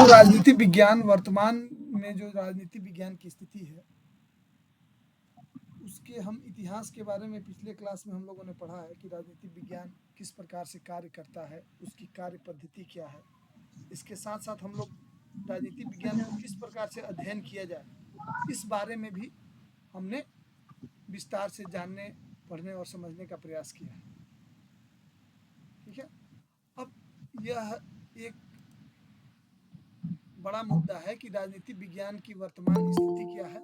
जो राजनीति विज्ञान वर्तमान में जो राजनीति विज्ञान की स्थिति है उसके हम इतिहास के बारे में पिछले क्लास में हम लोगों ने पढ़ा है कि राजनीति विज्ञान किस प्रकार से कार्य करता है, उसकी कार्य पद्धति क्या है। इसके साथ साथ हम लोग राजनीति विज्ञान को किस प्रकार से अध्ययन किया जाए इस बारे में भी हमने विस्तार से जानने, पढ़ने और समझने का प्रयास किया है। ठीक है, अब यह एक बड़ा मुद्दा है कि राजनीति विज्ञान की वर्तमान स्थिति क्या है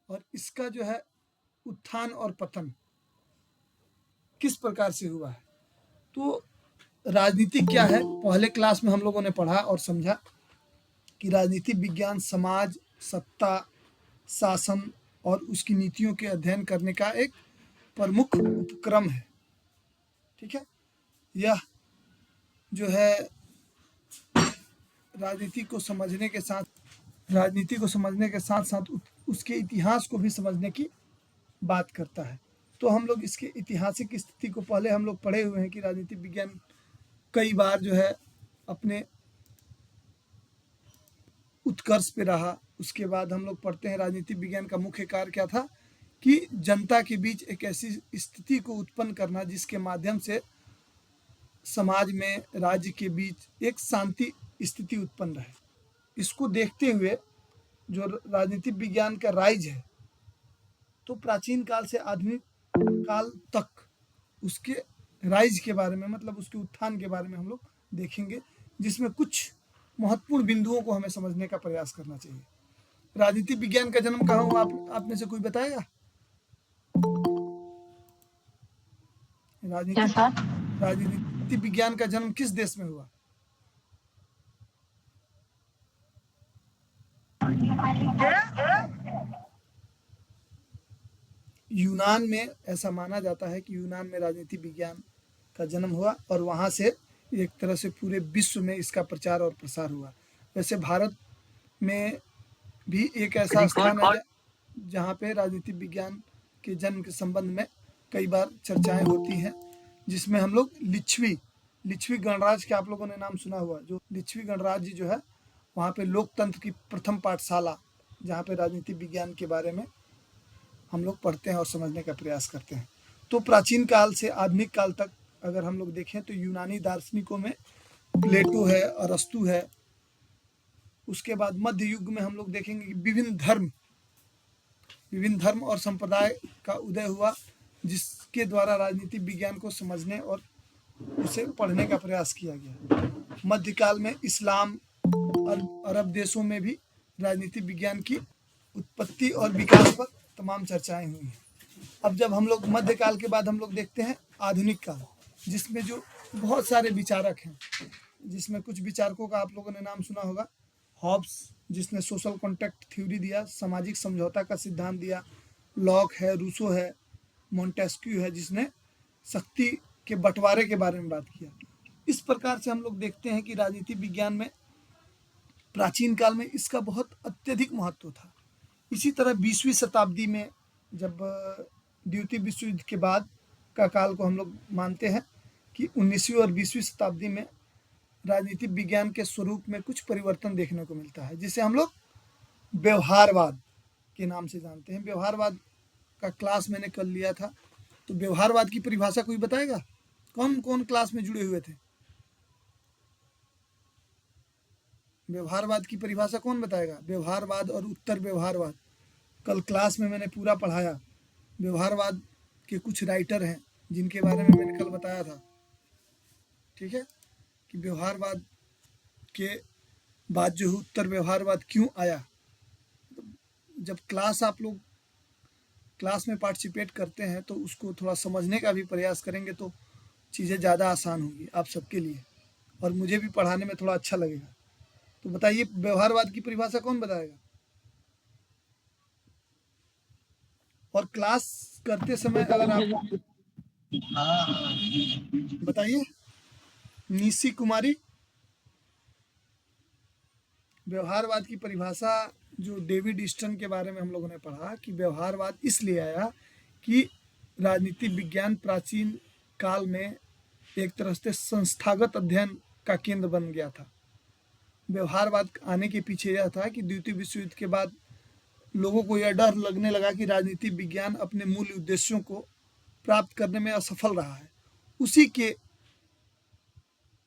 और इसका जो है उत्थान और पतन किस प्रकार से हुआ है। तो राजनीति क्या है, पहले क्लास में हम लोगों ने पढ़ा और समझा कि राजनीति विज्ञान समाज, सत्ता, शासन और उसकी नीतियों के अध्ययन करने का एक प्रमुख उपक्रम है। ठीक है, यह जो है राजनीति को समझने के साथ साथ उसके इतिहास को भी समझने की बात करता है। तो हम लोग इसके ऐतिहासिक स्थिति को पहले हम लोग पढ़े हुए हैं कि राजनीति विज्ञान कई बार जो है अपने उत्कर्ष पे रहा। उसके बाद हम लोग पढ़ते हैं राजनीति विज्ञान का मुख्य कार्य क्या था कि जनता के बीच एक ऐसी स्थिति को उत्पन्न करना जिसके माध्यम से समाज में, राज्य के बीच एक शांति स्थिति उत्पन्न रहे। इसको देखते हुए जो राजनीति विज्ञान का राइज है तो प्राचीन काल से आधुनिक काल तक उसके राइज के बारे में, मतलब उसके उत्थान के बारे में हम लोग देखेंगे, जिसमें कुछ महत्वपूर्ण बिंदुओं को हमें समझने का प्रयास करना चाहिए। राजनीति विज्ञान का जन्म कहाँ हुआ, आप में से कोई बताएगा? राजनीति विज्ञान का जन्म किस देश में हुआ? यूनान में। ऐसा माना जाता है कि यूनान में राजनीति विज्ञान का जन्म हुआ और वहाँ से एक तरह से पूरे विश्व में इसका प्रचार और प्रसार हुआ। वैसे भारत में भी एक ऐसा स्थान है जहाँ पे राजनीति विज्ञान के जन्म के संबंध में कई बार चर्चाएं होती हैं, जिसमें हम लोग लिच्छवी गणराज के आप लोगों ने नाम सुना हुआ। जो लिच्छवी गणराज्य जो है वहाँ पे लोकतंत्र की प्रथम पाठशाला, जहाँ पे राजनीति विज्ञान के बारे में हम लोग पढ़ते हैं और समझने का प्रयास करते हैं। तो प्राचीन काल से आधुनिक काल तक अगर हम लोग देखें तो यूनानी दार्शनिकों में प्लेटो है, अरस्तु है। उसके बाद मध्य युग में हम लोग देखेंगे कि विभिन्न धर्म और संप्रदाय का उदय हुआ, जिसके द्वारा राजनीति विज्ञान को समझने और उसे पढ़ने का प्रयास किया गया। मध्यकाल में इस्लाम और अरब देशों में भी राजनीति विज्ञान की उत्पत्ति और विकास पर तमाम चर्चाएं हुई हैं। अब जब हम लोग मध्यकाल के बाद हम लोग देखते हैं आधुनिक काल, जिसमें जो बहुत सारे विचारक हैं, जिसमें कुछ विचारकों का आप लोगों ने नाम सुना होगा। हॉब्स, जिसने सोशल कॉन्ट्रैक्ट थ्योरी दिया, सामाजिक समझौता का सिद्धांत दिया। लॉक है, रूसो है, मोंटेस्क्यू है, जिसने शक्ति के बंटवारे के बारे में बात किया। इस प्रकार से हम लोग देखते हैं कि राजनीति विज्ञान में प्राचीन काल में इसका बहुत अत्यधिक महत्व था। इसी तरह 20वीं शताब्दी में, जब द्वितीय विश्व युद्ध के बाद का काल को हम लोग मानते हैं कि 19वीं और 20वीं शताब्दी में राजनीतिक विज्ञान के स्वरूप में कुछ परिवर्तन देखने को मिलता है, जिसे हम लोग व्यवहारवाद के नाम से जानते हैं। व्यवहारवाद का क्लास मैंने कल लिया था, तो व्यवहारवाद की परिभाषा कोई बताएगा? कौन कौन क्लास में जुड़े हुए थे? व्यवहारवाद की परिभाषा कौन बताएगा? व्यवहारवाद और उत्तर व्यवहारवाद कल क्लास में मैंने पूरा पढ़ाया। व्यवहारवाद के कुछ राइटर हैं जिनके बारे में मैंने कल बताया था। ठीक है, कि व्यवहारवाद के बाद जो उत्तर व्यवहारवाद क्यों आया। जब आप लोग क्लास में पार्टिसिपेट करते हैं तो उसको थोड़ा समझने का भी प्रयास करेंगे तो चीज़ें ज़्यादा आसान होगी आप सबके लिए, और मुझे भी पढ़ाने में थोड़ा अच्छा लगेगा। तो बताइए, व्यवहारवाद की परिभाषा कौन बताएगा? और क्लास करते समय अगर आप बताइए, निशी कुमारी। व्यवहारवाद की परिभाषा जो डेविड ईस्टन के बारे में हम लोगों ने पढ़ा कि व्यवहारवाद इसलिए आया कि राजनीति विज्ञान प्राचीन काल में एक तरह से संस्थागत अध्ययन का केंद्र बन गया था। व्यवहारवाद आने के पीछे यह था कि द्वितीय विश्व युद्ध के बाद लोगों को यह डर लगने लगा कि राजनीति विज्ञान अपने मूल उद्देश्यों को प्राप्त करने में असफल रहा है। उसी के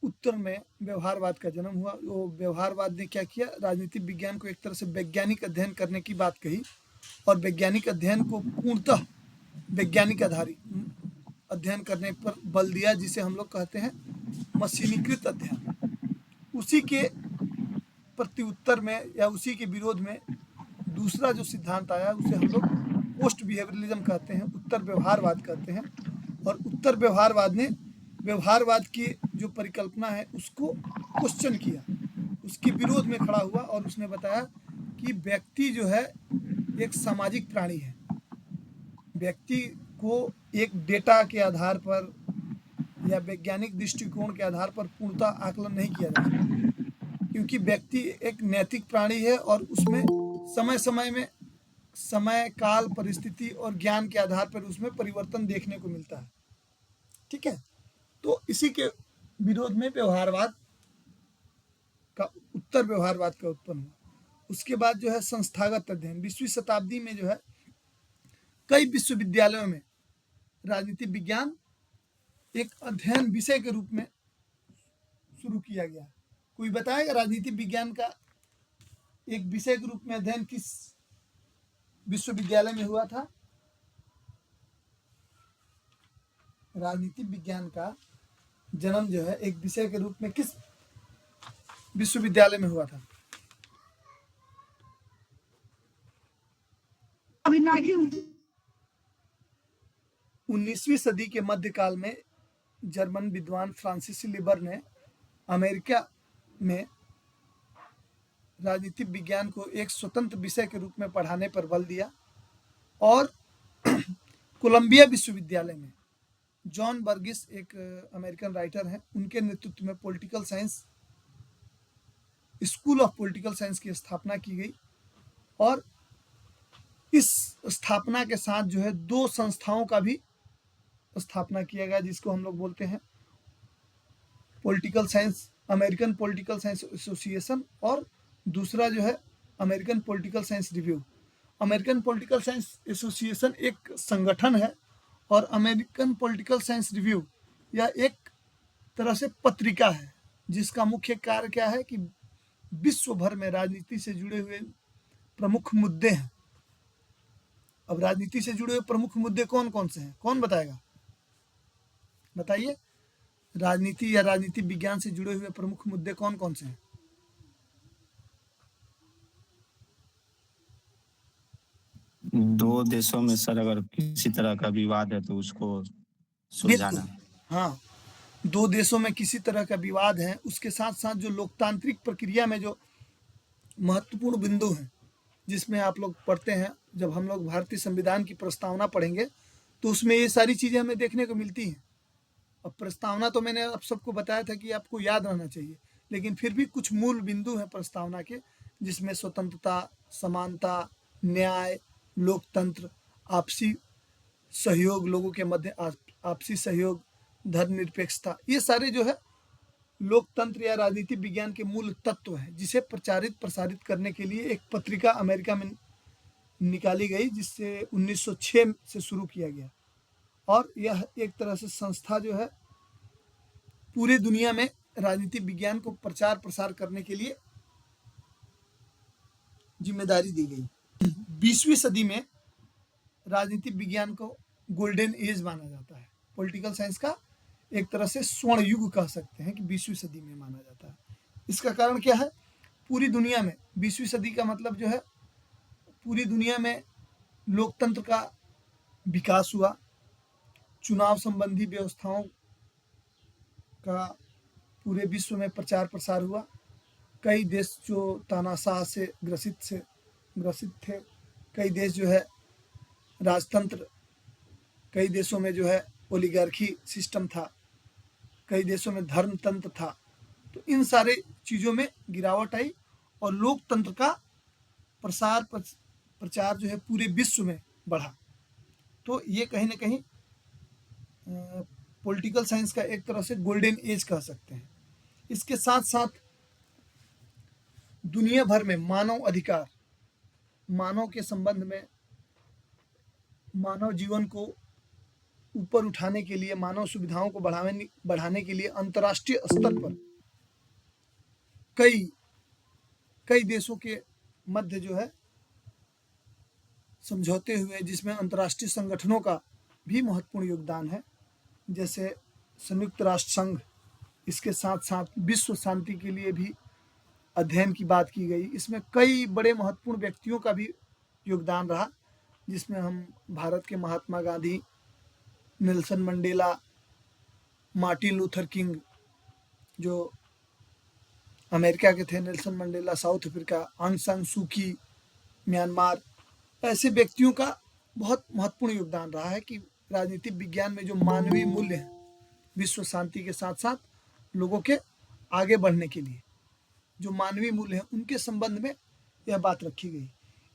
उत्तर में व्यवहारवाद का जन्म हुआ। वो व्यवहारवाद ने क्या किया, राजनीतिक विज्ञान को एक तरह से वैज्ञानिक अध्ययन करने की बात कही और वैज्ञानिक अध्ययन को पूर्णतः वैज्ञानिक आधारित अध्ययन करने पर बल दिया, जिसे हम लोग कहते हैं मशीनीकृत अध्ययन। उसी के प्रत्युत्तर में या उसी के विरोध में दूसरा जो सिद्धांत आया उसे हम लोग पोस्ट बिहेवियरलिज्म कहते हैं, उत्तर व्यवहारवाद कहते हैं। और उत्तर व्यवहारवाद ने व्यवहारवाद की जो परिकल्पना है उसको क्वेश्चन किया, उसके विरोध में खड़ा हुआ और उसने बताया कि व्यक्ति जो है एक सामाजिक प्राणी है। व्यक्ति को एक डेटा के आधार पर या वैज्ञानिक दृष्टिकोण के आधार पर पूर्णतः आकलन नहीं किया जा सकता, क्योंकि व्यक्ति एक नैतिक प्राणी है और उसमें समय समय में समय, काल, परिस्थिति और ज्ञान के आधार पर उसमें परिवर्तन देखने को मिलता है। ठीक है, तो इसी के विरोध में व्यवहारवाद का उत्तर व्यवहारवाद का उत्पन्न हुआ। उसके बाद जो है संस्थागत अध्ययन। 20वीं शताब्दी में जो है कई विश्वविद्यालयों में राजनीतिक विज्ञान एक अध्ययन विषय के रूप में शुरू किया गया। कोई बताएगा राजनीतिक विज्ञान का एक विषय के रूप में अध्ययन किस विश्वविद्यालय में हुआ था? राजनीतिक विज्ञान का जन्म जो है एक विषय के रूप में किस विश्वविद्यालय में हुआ था? 19वीं सदी के मध्यकाल में जर्मन विद्वान फ्रांसिस लिबर ने अमेरिका में राजनीतिक विज्ञान को एक स्वतंत्र विषय के रूप में पढ़ाने पर बल दिया और कोलंबिया विश्वविद्यालय में जॉन बर्गिस, एक अमेरिकन राइटर हैं, उनके नेतृत्व में political science school of political science की स्थापना की गई। और इस स्थापना के साथ जो है दो संस्थाओं का भी स्थापना किया गया, जिसको हम लोग बोलते हैं political science, American political science association, और दूसरा जो है American political science review. American political science association एक संगठन है और अमेरिकन पॉलिटिकल साइंस रिव्यू यह एक तरह से पत्रिका है, जिसका मुख्य कार्य क्या है कि विश्व भर में राजनीति से जुड़े हुए प्रमुख मुद्दे हैं। अब राजनीति से जुड़े हुए प्रमुख मुद्दे कौन कौन से हैं, कौन बताएगा? बताइए, राजनीति या राजनीति विज्ञान से जुड़े हुए प्रमुख मुद्दे कौन कौन से हैं? दो देशों में सर अगर किसी तरह का विवाद है तो उसको सुलझाना। हाँ, दो देशों में किसी तरह का विवाद है, उसके साथ साथ जो लोकतांत्रिक प्रक्रिया में जो महत्वपूर्ण बिंदु हैं, जिसमें आप लोग पढ़ते हैं, जब हम लोग भारतीय संविधान की प्रस्तावना पढ़ेंगे तो उसमें ये सारी चीज़ें हमें देखने को मिलती हैं। अब प्रस्तावना तो मैंने आप सबको बताया था कि आपको याद रहना चाहिए, लेकिन फिर भी कुछ मूल बिंदु हैं प्रस्तावना के, जिसमें स्वतंत्रता, समानता, न्याय, लोकतंत्र, आपसी सहयोग, लोगों के मध्य आपसी सहयोग, धर्मनिरपेक्षता, ये सारे जो है लोकतंत्र या राजनीतिक विज्ञान के मूल तत्व हैं, जिसे प्रचारित प्रसारित करने के लिए एक पत्रिका अमेरिका में निकाली गई, जिससे 1906 से शुरू किया गया। और यह एक तरह से संस्था जो है पूरी दुनिया में राजनीतिक विज्ञान को प्रचार प्रसार करने के लिए जिम्मेदारी दी गई। 20वीं सदी में राजनीतिक विज्ञान को गोल्डन एज माना जाता है। पॉलिटिकल साइंस का एक तरह से स्वर्ण युग कह सकते हैं कि 20वीं सदी में माना जाता है। इसका कारण क्या है? पूरी दुनिया में 20वीं सदी का मतलब जो है पूरी दुनिया में लोकतंत्र का विकास हुआ, चुनाव संबंधी व्यवस्थाओं का पूरे विश्व में प्रचार प्रसार हुआ। कई देश जो तानाशाह से ग्रसित थे, कई देश जो है राजतंत्र, कई देशों में जो है ओलिगार्की सिस्टम था, कई देशों में धर्मतंत्र था। तो इन सारे चीज़ों में गिरावट आई और लोकतंत्र का प्रचार जो है पूरे विश्व में बढ़ा। तो ये कहीं ना कहीं पॉलिटिकल साइंस का एक तरह से गोल्डन एज कह सकते हैं। इसके साथ साथ दुनिया भर में मानव अधिकार, मानव के संबंध में, मानव जीवन को ऊपर उठाने के लिए, मानव सुविधाओं को बढ़ाने के लिए अंतर्राष्ट्रीय स्तर पर कई कई देशों के मध्य जो है समझौते हुए, जिसमें अंतर्राष्ट्रीय संगठनों का भी महत्वपूर्ण योगदान है, जैसे संयुक्त राष्ट्र संघ। इसके साथ साथ विश्व शांति के लिए भी अध्ययन की बात की गई। इसमें कई बड़े महत्वपूर्ण व्यक्तियों का भी योगदान रहा, जिसमें हम भारत के Mahatma Gandhi, Nelson Mandela, Martin Luther King जो अमेरिका के थे, नेल्सन मंडेला साउथ अफ्रीका, आंग सान सू की म्यांमार, ऐसे व्यक्तियों का बहुत महत्वपूर्ण योगदान रहा है कि राजनीतिक विज्ञान में जो मानवीय मूल्य हैं, विश्व शांति के साथ साथ लोगों के आगे बढ़ने के लिए जो मानवीय मूल्य हैं, उनके संबंध में यह बात रखी गई।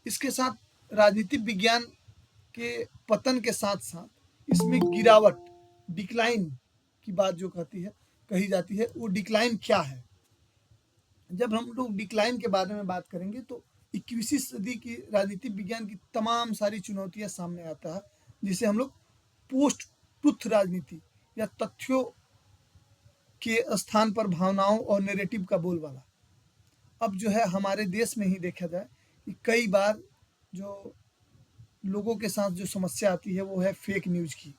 इसके साथ राजनीतिक विज्ञान के पतन के साथ साथ इसमें गिरावट, डिक्लाइन की बात जो कही जाती है, वो डिक्लाइन क्या है। जब हम लोग डिक्लाइन के बारे में बात करेंगे तो 21वीं सदी की राजनीतिक विज्ञान की तमाम सारी चुनौतियां सामने आता है, जिसे हम लोग पोस्ट ट्रुथ राजनीति या तथ्यों के स्थान पर भावनाओं और नैरेटिव का बोलबाला। अब जो है हमारे देश में ही देखा जाए कि कई बार जो लोगों के साथ जो समस्या आती है वो है फेक न्यूज की।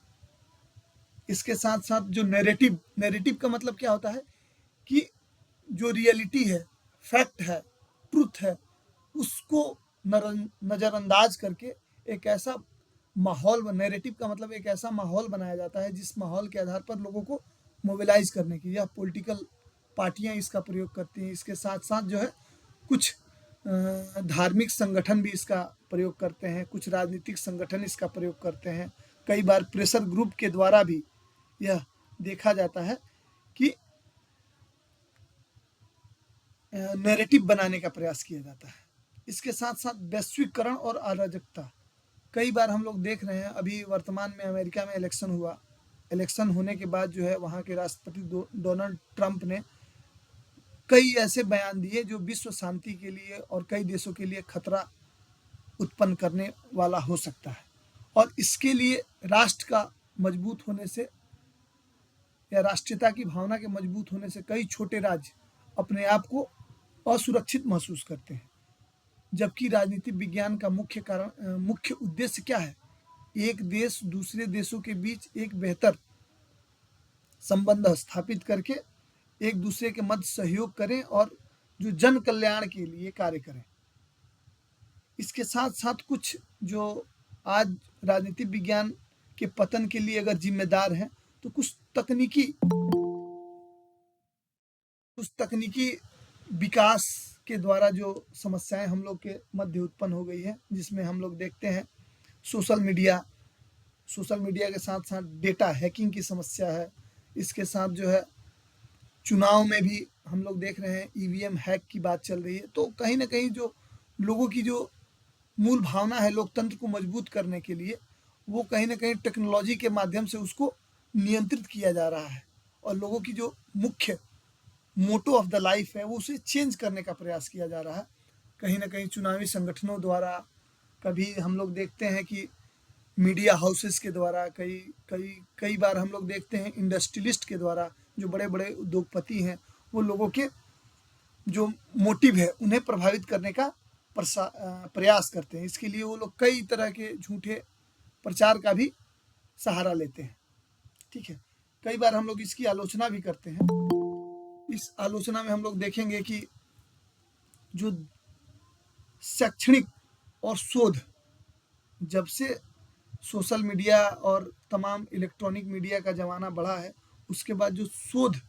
इसके साथ साथ जो नैरेटिव का मतलब क्या होता है कि जो रियलिटी है, फैक्ट है, ट्रुथ है, उसको नज़रअंदाज करके एक ऐसा माहौल, नैरेटिव का मतलब एक ऐसा माहौल बनाया जाता है जिस माहौल के आधार पर लोगों को मोबिलाइज करने की, या पॉलिटिकल पार्टियां इसका प्रयोग करती हैं। इसके साथ साथ जो है कुछ धार्मिक संगठन भी इसका प्रयोग करते हैं, कुछ राजनीतिक संगठन इसका प्रयोग करते हैं। कई बार प्रेशर ग्रुप के द्वारा भी यह देखा जाता है कि नैरेटिव बनाने का प्रयास किया जाता है। इसके साथ साथ वैश्वीकरण और अराजकता। कई बार हम लोग देख रहे हैं, अभी वर्तमान में अमेरिका में इलेक्शन हुआ, इलेक्शन होने के बाद जो है वहाँ के राष्ट्रपति डोनाल्ड ट्रंप ने कई ऐसे बयान दिए जो विश्व शांति के लिए और कई देशों के लिए खतरा उत्पन्न करने वाला हो सकता है। और इसके लिए राष्ट्र का मजबूत होने से या राष्ट्रीयता की भावना के मजबूत होने से कई छोटे राज्य अपने आप को असुरक्षित महसूस करते हैं। जबकि राजनीतिक विज्ञान का मुख्य उद्देश्य क्या है? एक देश दूसरे देशों के बीच एक बेहतर संबंध स्थापित करके एक दूसरे के मध्य सहयोग करें और जो जन कल्याण के लिए कार्य करें। इसके साथ साथ कुछ जो आज राजनीतिक विज्ञान के पतन के लिए अगर जिम्मेदार हैं तो कुछ तकनीकी विकास के द्वारा जो समस्याएं हम लोग के मध्य उत्पन्न हो गई है, जिसमें हम लोग देखते हैं सोशल मीडिया के साथ साथ डेटा हैकिंग की समस्या है। इसके साथ जो है चुनाव में भी हम लोग देख रहे हैं ईवीएम हैक की बात चल रही है। तो कहीं ना कहीं जो लोगों की जो मूल भावना है लोकतंत्र को मजबूत करने के लिए, वो कहीं ना कहीं टेक्नोलॉजी के माध्यम से उसको नियंत्रित किया जा रहा है, और लोगों की जो मुख्य मोटो ऑफ द लाइफ है वो उसे चेंज करने का प्रयास किया जा रहा है। कहीं ना कहीं चुनावी संगठनों द्वारा, कभी हम लोग देखते हैं कि मीडिया हाउसेस के द्वारा, कई बार हम लोग देखते हैं इंडस्ट्रियलिस्ट के द्वारा, जो बड़े बड़े उद्योगपति हैं, वो लोगों के जो मोटिव है उन्हें प्रभावित करने का प्रयास करते हैं। इसके लिए वो लोग कई तरह के झूठे प्रचार का भी सहारा लेते हैं। ठीक है, कई बार हम लोग इसकी आलोचना भी करते हैं। इस आलोचना में हम लोग देखेंगे कि जो शैक्षणिक और शोध, जब से सोशल मीडिया और तमाम इलेक्ट्रॉनिक मीडिया का ज़माना बढ़ा है, उसके बाद जो शोध,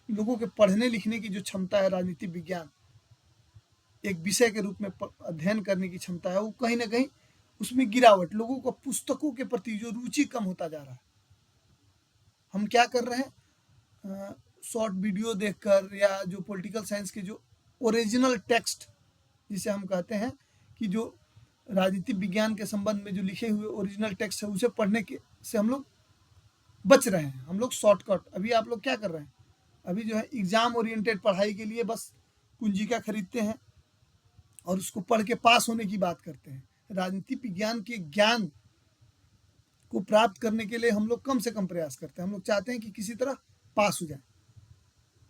लोगों के पढ़ने लिखने की जो क्षमता है, राजनीतिक विज्ञान एक विषय के रूप में अध्ययन करने की क्षमता है, वो कहीं ना कहीं उसमें गिरावट, लोगों को पुस्तकों के प्रति जो रुचि कम होता जा रहा है। हम क्या कर रहे हैं, शॉर्ट वीडियो देखकर, या जो पॉलिटिकल साइंस के जो ओरिजिनल टेक्स्ट जिसे हम कहते हैं, कि जो राजनीतिक विज्ञान के संबंध में जो लिखे हुए ओरिजिनल टेक्स्ट है, उसे पढ़ने के से हम लोग बच रहे हैं। हम लोग शॉर्टकट, अभी आप लोग क्या कर रहे हैं, अभी जो है एग्जाम ओरिएंटेड पढ़ाई के लिए बस कुंजिका खरीदते हैं, और उसको पढ़ के पास होने की बात करते हैं। राजनीति विज्ञान के ज्ञान को प्राप्त करने के लिए हम लोग कम से कम प्रयास करते हैं। हम लोग चाहते हैं कि किसी तरह पास हो जाए।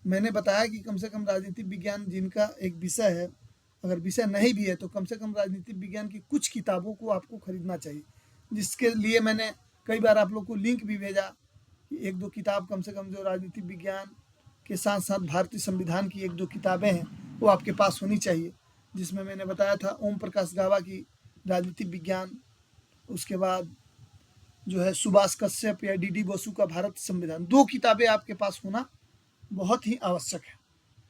मैंने बताया कि कम से कम राजनीति विज्ञान जिनका एक विषय है, अगर विषय नहीं भी है तो कम से कम राजनीति विज्ञान की कुछ किताबों को आपको खरीदना चाहिए, जिसके लिए मैंने कई बार आप लोग को लिंक भी भेजा कि एक दो किताब कम से कम जो राजनीति विज्ञान के साथ साथ भारतीय संविधान की एक दो किताबें हैं वो आपके पास होनी चाहिए, जिसमें मैंने बताया था ओम प्रकाश गावा की राजनीति विज्ञान, उसके बाद जो है सुभाष कश्यप या डी बसु का भारत संविधान। 2 किताबें आपके पास होना बहुत ही आवश्यक है।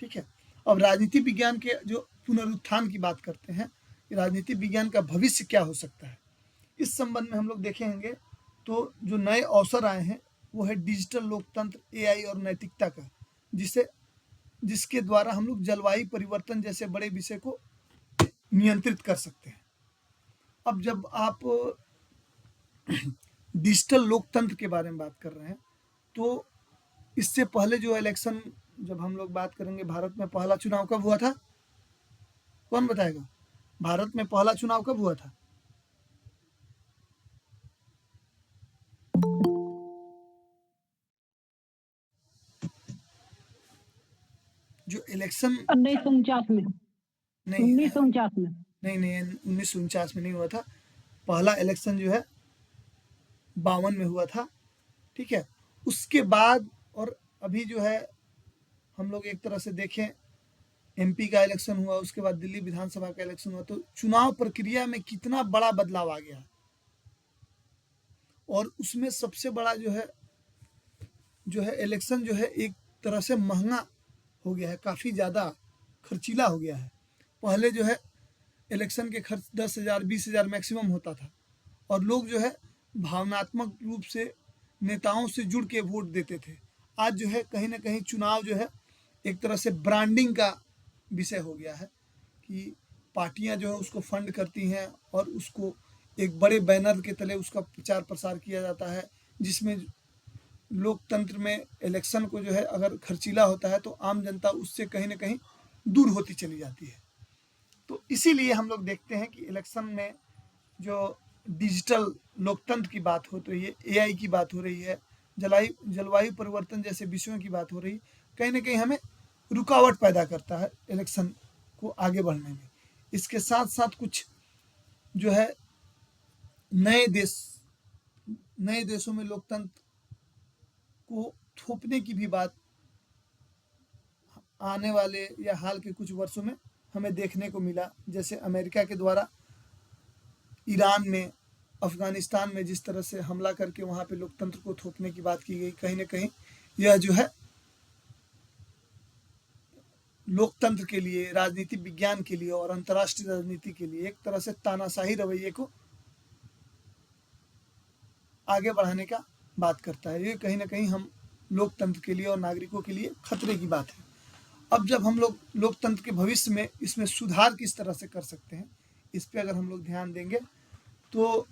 ठीक है, अब राजनीति विज्ञान के जो पुनरुत्थान की बात करते हैं, राजनीति विज्ञान का भविष्य क्या हो सकता है, इस संबंध में हम लोग देखेंगे तो जो नए अवसर आए हैं वो है डिजिटल लोकतंत्र, एआई और नैतिकता का, जिसके द्वारा हम लोग जलवायु परिवर्तन जैसे बड़े विषय को नियंत्रित कर सकते हैं। अब जब आप डिजिटल लोकतंत्र के बारे में बात कर रहे हैं तो इससे पहले जो इलेक्शन, जब हम लोग बात करेंगे भारत में पहला चुनाव कब हुआ था, कौन बताएगा? भारत में पहला चुनाव कब हुआ था? जो इलेक्शन 1949 में। नहीं 1949 में। नहीं 1949 में नहीं हुआ था। पहला इलेक्शन जो है 52 में हुआ था। ठीक है, उसके बाद और अभी जो है हम लोग एक तरह से देखें, एमपी का इलेक्शन हुआ, उसके बाद दिल्ली विधानसभा का इलेक्शन हुआ, तो चुनाव प्रक्रिया में कितना बड़ा बदलाव आ गया। और उसमें सबसे बड़ा जो है इलेक्शन जो है एक तरह से महंगा हो गया है, काफ़ी ज़्यादा खर्चीला हो गया है। पहले जो है इलेक्शन के खर्च 10,000 20,000 मैक्सिमम होता था और लोग जो है भावनात्मक रूप से नेताओं से जुड़ के वोट देते थे। आज जो है कहीं ना कहीं चुनाव जो है एक तरह से ब्रांडिंग का विषय हो गया है कि पार्टियां जो है उसको फंड करती हैं और उसको एक बड़े बैनर के तले उसका प्रचार प्रसार किया जाता है, जिसमें लोकतंत्र में इलेक्शन को जो है अगर खर्चीला होता है तो आम जनता उससे कहीं ना कहीं दूर होती चली जाती है। तो इसीलिए हम लोग देखते हैं कि इलेक्शन में जो डिजिटल लोकतंत्र की बात हो रही है, एआई की बात हो रही है, जलवायु परिवर्तन जैसे विषयों की बात हो रही है, कहीं ना कहीं हमें रुकावट पैदा करता है इलेक्शन को आगे बढ़ने में। इसके साथ साथ कुछ जो है नए देशों में लोकतंत्र को थोपने की भी बात आने वाले या हाल के कुछ वर्षों में हमें देखने को मिला, जैसे अमेरिका के द्वारा ईरान में, अफगानिस्तान में जिस तरह से हमला करके वहाँ पे लोकतंत्र को थोपने की बात की गई। कहीं ना कहीं यह जो है लोकतंत्र के लिए, राजनीति विज्ञान के लिए और अंतर्राष्ट्रीय राजनीति के लिए एक तरह से तानाशाही रवैये को आगे बढ़ाने का बात करता है। ये कहीं ना कहीं हम लोकतंत्र के लिए और नागरिकों के लिए खतरे की बात है। अब जब हम लोग लोकतंत्र के भविष्य में इसमें सुधार किस तरह से कर सकते हैं, इस पे अगर हम लोग ध्यान देंगे तो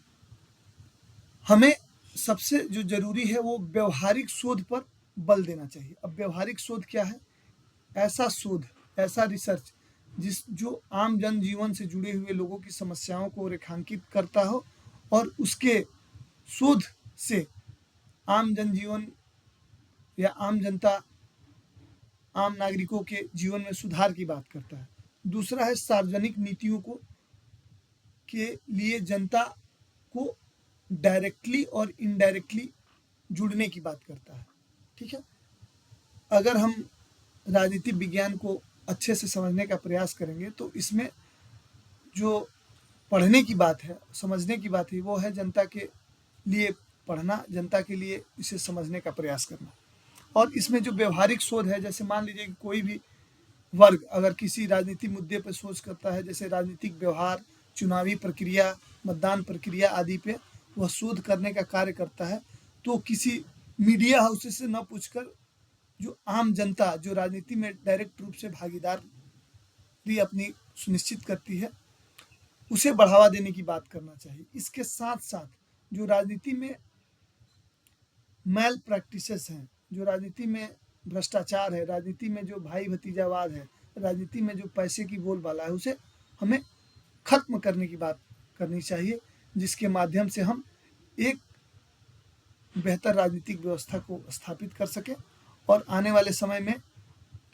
हमें सबसे जो जरूरी है वो व्यवहारिक शोध पर बल देना चाहिए। अब व्यवहारिक शोध क्या है? ऐसा शोध, ऐसा रिसर्च जो आम जनजीवन से जुड़े हुए लोगों की समस्याओं को रेखांकित करता हो और उसके शोध से आम जनजीवन या आम जनता, आम नागरिकों के जीवन में सुधार की बात करता है। दूसरा है सार्वजनिक नीतियों को के लिए जनता को डायरेक्टली और इनडायरेक्टली जुड़ने की बात करता है। ठीक है, अगर हम राजनीति विज्ञान को अच्छे से समझने का प्रयास करेंगे तो इसमें जो पढ़ने की बात है, समझने की बात है, वो है जनता के लिए पढ़ना, जनता के लिए इसे समझने का प्रयास करना। और इसमें जो व्यवहारिक शोध है, जैसे मान लीजिए कि कोई भी वर्ग अगर किसी राजनीतिक मुद्दे पर सोच करता है, जैसे राजनीतिक व्यवहार, चुनावी प्रक्रिया, मतदान प्रक्रिया आदि पे वह शोध करने का कार्य करता है, तो किसी मीडिया हाउसेस से न पूछकर जो आम जनता जो राजनीति में डायरेक्ट रूप से भागीदारी अपनी सुनिश्चित करती है, उसे बढ़ावा देने की बात करना चाहिए। इसके साथ साथ जो राजनीति में मैल प्रैक्टिसेस हैं, जो राजनीति में भ्रष्टाचार है, राजनीति में जो भाई भतीजावाद है, राजनीति में जो पैसे की बोलबाला है, उसे हमें खत्म करने की बात करनी चाहिए, जिसके माध्यम से हम एक बेहतर राजनीतिक व्यवस्था को स्थापित कर सकें और आने वाले समय में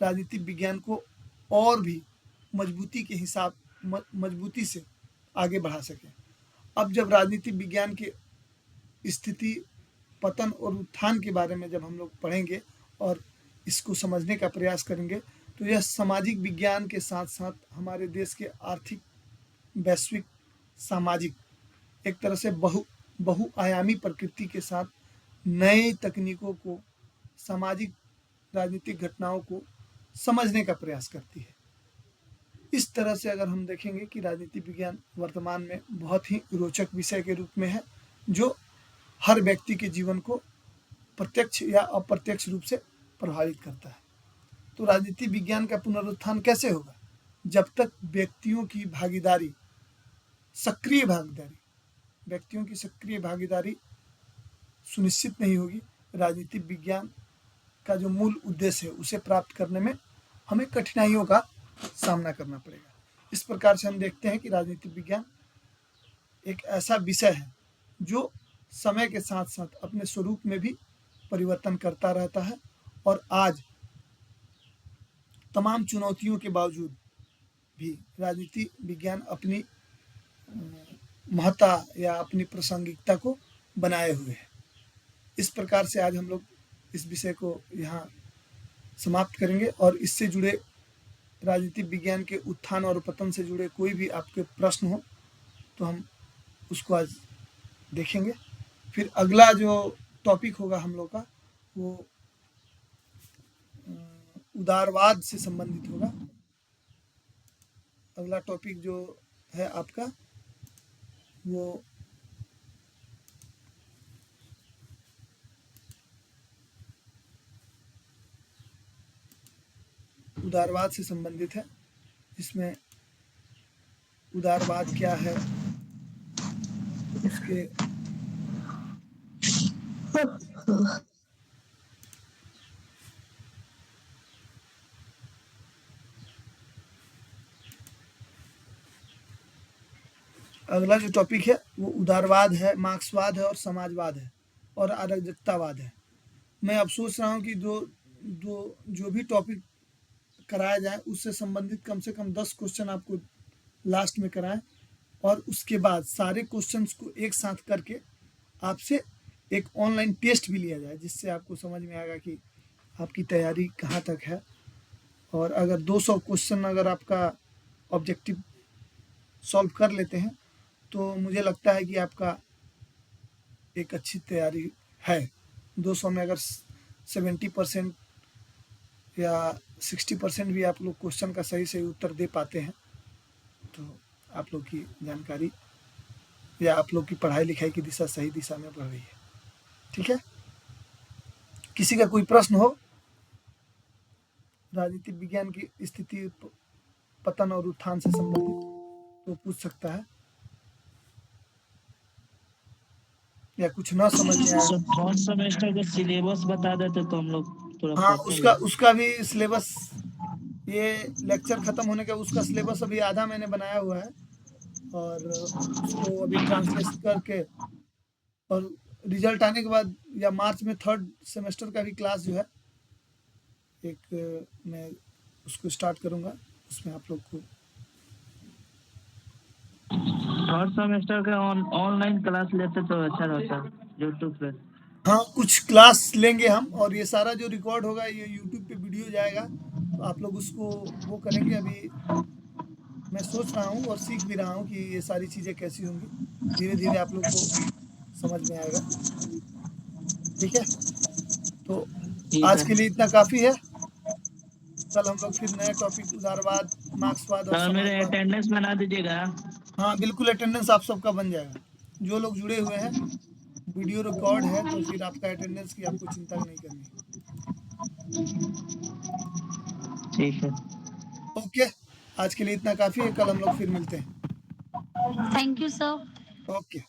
राजनीतिक विज्ञान को और भी मजबूती से आगे बढ़ा सकें। अब जब राजनीतिक विज्ञान के स्थिति, पतन और उत्थान के बारे में जब हम लोग पढ़ेंगे और इसको समझने का प्रयास करेंगे, तो यह सामाजिक विज्ञान के साथ साथ हमारे देश के आर्थिक, वैश्विक, सामाजिक, एक तरह से बहुआयामी प्रकृति के साथ नए तकनीकों को, सामाजिक राजनीतिक घटनाओं को समझने का प्रयास करती है। इस तरह से अगर हम देखेंगे कि राजनीति विज्ञान वर्तमान में बहुत ही रोचक विषय के रूप में है, जो हर व्यक्ति के जीवन को प्रत्यक्ष या अप्रत्यक्ष रूप से प्रभावित करता है। तो राजनीति विज्ञान का पुनरुत्थान कैसे होगा? जब तक व्यक्तियों की सक्रिय भागीदारी सुनिश्चित नहीं होगी, राजनीतिक विज्ञान का जो मूल उद्देश्य है उसे प्राप्त करने में हमें कठिनाइयों का सामना करना पड़ेगा। इस प्रकार से हम देखते हैं कि राजनीतिक विज्ञान एक ऐसा विषय है जो समय के साथ साथ अपने स्वरूप में भी परिवर्तन करता रहता है, और आज तमाम चुनौतियों के बावजूद भी राजनीति विज्ञान अपनी महत्ता या अपनी प्रासंगिकता को बनाए हुए है। इस प्रकार से आज हम लोग इस विषय को यहाँ समाप्त करेंगे, और इससे जुड़े राजनीतिक विज्ञान के उत्थान और पतन से जुड़े कोई भी आपके प्रश्न हो तो हम उसको आज देखेंगे। फिर अगला जो टॉपिक होगा हम लोग का वो उदारवाद से संबंधित होगा। अगला टॉपिक जो है आपका वो उदारवाद से संबंधित है। इसमें उदारवाद क्या है, उसके अगला जो टॉपिक है वो उदारवाद है, मार्क्सवाद है और समाजवाद है और अराजकतावाद है। मैं अब सोच रहा हूँ कि जो भी टॉपिक कराया जाए उससे संबंधित कम से कम 10 क्वेश्चन आपको लास्ट में कराएं, और उसके बाद सारे क्वेश्चंस को एक साथ करके आपसे एक ऑनलाइन टेस्ट भी लिया जाए, जिससे आपको समझ में आएगा कि आपकी तैयारी कहाँ तक है। और अगर 200 क्वेश्चन अगर आपका ऑब्जेक्टिव सॉल्व कर लेते हैं तो मुझे लगता है कि आपका एक अच्छी तैयारी है। 200 में अगर 70% या 60% भी आप लोग क्वेश्चन का सही उत्तर दे पाते हैं तो आप लोग की जानकारी या आप लोग की पढ़ाई लिखाई की दिशा सही दिशा में बढ़ रही है। ठीक है, किसी का कोई प्रश्न हो राजनीतिक विज्ञान की स्थिति, पतन और उत्थान से संबंधित तो पूछ सकता है, या कुछ ना समझ में आया। थर्ड सेमेस्टर का सिलेबस बता देते तो हम लोग थोड़ा हाँ, उसका भी सिलेबस, ये लेक्चर खत्म होने का उसका सिलेबस अभी आधा मैंने बनाया हुआ है, और उसको अभी ट्रांसलेट करके और रिजल्ट आने के बाद या मार्च में थर्ड सेमेस्टर का भी क्लास जो है एक मैं उसको स्टार्ट करूँगा, उसमें आप लोग को थर्ड सेमेस्टर का ऑनलाइन क्लास लेते तो अच्छा रहता यूट्यूब पे। हाँ, कुछ क्लास लेंगे हम, और ये सारा जो रिकॉर्ड होगा ये यूट्यूब पे वीडियो जाएगा, तो आप लोग उसको वो करेंगे। अभी मैं सोच रहा हूँ और सीख भी रहा हूँ कि ये सारी चीज़ें कैसी होंगी, धीरे धीरे आप लोग को समझ में आएगा। ठीक है, तो आज के लिए इतना काफ़ी है। कल हम लोग फिर नया टॉपिक उदारवाद, मार्क्सवाद और मेरे समाजवाद। अटेंडेंस बना दीजिएगा। हाँ बिल्कुल, अटेंडेंस आप सबका बन जाएगा। जो लोग जुड़े हुए हैं, वीडियो रिकॉर्ड है तो फिर आपका अटेंडेंस की आपको चिंता नहीं करनी। ठीक है, ओके, आज के लिए इतना काफ़ी है। कल हम लोग फिर मिलते हैं। Thank you sir. ओके।